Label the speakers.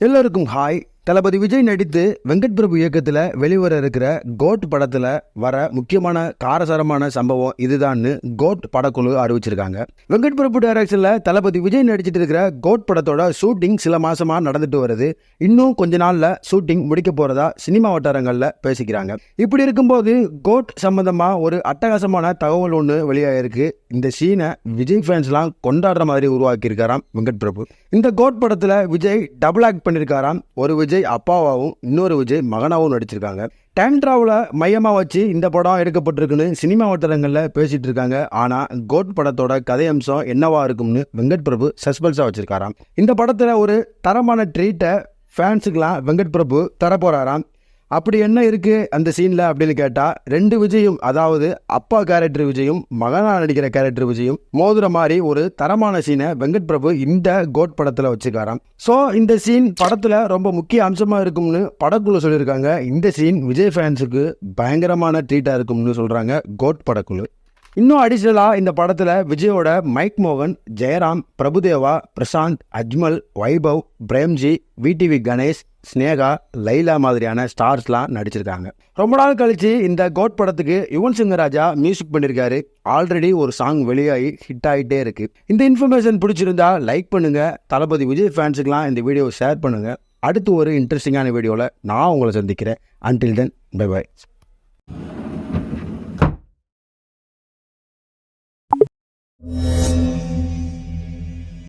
Speaker 1: எல்லோருக்கும் ஹாய். தளபதி விஜய் நடித்து வெங்கட் பிரபு இயக்கத்தில் வெளிவர இருக்கிற கோட் படத்தில் வர முக்கியமான காரசாரமான சம்பவம் இதுதான்னு கோட் படக்குழு அறிவிச்சிருக்காங்க. வெங்கட் பிரபு டைரக்ஷனில் தளபதி விஜய் நடிச்சிட்டு இருக்கிற கோட் படத்தோட ஷூட்டிங் சில மாசமா நடந்துட்டு வருது. இன்னும் கொஞ்ச நாள்ல ஷூட்டிங் முடிக்க போறதா சினிமா வட்டாரங்கள்ல பேசிக்கிறாங்க. இப்படி இருக்கும்போது கோட் சம்பந்தமா ஒரு அட்டகாசமான தகவல் ஒன்று வெளியாயிருக்கு. இந்த சீனை விஜய் ஃபேன்ஸ்லாம் கொண்டாடுற மாதிரி உருவாக்கி இருக்காராம் வெங்கட் பிரபு. இந்த கோட் படத்துல விஜய் டபுள் ஆக்ட் பண்ணிருக்காராம். ஒரு விஜய் அப்பாவாவும் இன்னொரு விஜய் மகனாவும் நடிச்சிருக்காங்க. டைம் டிராவலை மையமா வச்சு இந்த படம் எடுக்கப்பட்டிருக்குன்னு சினிமா வட்டாரங்கள்ல பேசிட்டு இருக்காங்க. ஆனா கோட் படத்தோட கதை அம்சம் என்னவா இருக்கும்னு வெங்கட் பிரபு சஸ்பென்ஸா வச்சிருக்காராம். இந்த படத்துல ஒரு தரமான ட்ரீட்டை ஃபேன்ஸுக்கெல்லாம் வெங்கட் பிரபு தரப்போறாராம். அப்படி என்ன இருக்கு அந்த சீன்ல அப்படின்னு கேட்டா, ரெண்டு விஜயும், அதாவது அப்பா கேரக்டர் விஜயும் மகனா நடிக்கிற கேரக்டர் விஜயும் மோதுற மாதிரி ஒரு தரமான சீனை வெங்கட் பிரபு இந்த கோட் படத்துல வச்சுக்காராம். ஸோ இந்த சீன் படத்துல ரொம்ப முக்கிய அம்சமா இருக்கும்னு படக்குழு சொல்லியிருக்காங்க. இந்த சீன் விஜய் ஃபேன்ஸுக்கு பயங்கரமான ட்ரீட்டா இருக்கும்னு சொல்றாங்க கோட் படக்குழு. இன்னும் அடிஷனலாக இந்த படத்தில் விஜயோட மைக் மோகன், ஜெயராம், பிரபுதேவா, பிரசாந்த், அஜ்மல், வைபவ், பிரேம்ஜி, விடிவி கணேஷ், ஸ்னேகா, லைலா மாதிரியான ஸ்டார்ஸ்லாம் நடிச்சிருக்காங்க. ரொம்ப நாள் கழிச்சு இந்த கோட் படத்துக்கு யுவன் சங்கர் ராஜா மியூசிக் பண்ணியிருக்காரு. ஆல்ரெடி ஒரு சாங் வெளியாகி ஹிட் ஆகிட்டே இருக்கு. இந்த இன்ஃபர்மேஷன் பிடிச்சிருந்தா லைக் பண்ணுங்க. தளபதி விஜய் ஃபேன்ஸுக்கெல்லாம் இந்த வீடியோவை ஷேர் பண்ணுங்க. அடுத்து ஒரு இன்ட்ரெஸ்டிங்கான வீடியோவில் நான் உங்களை சந்திக்கிறேன். Until then bye by.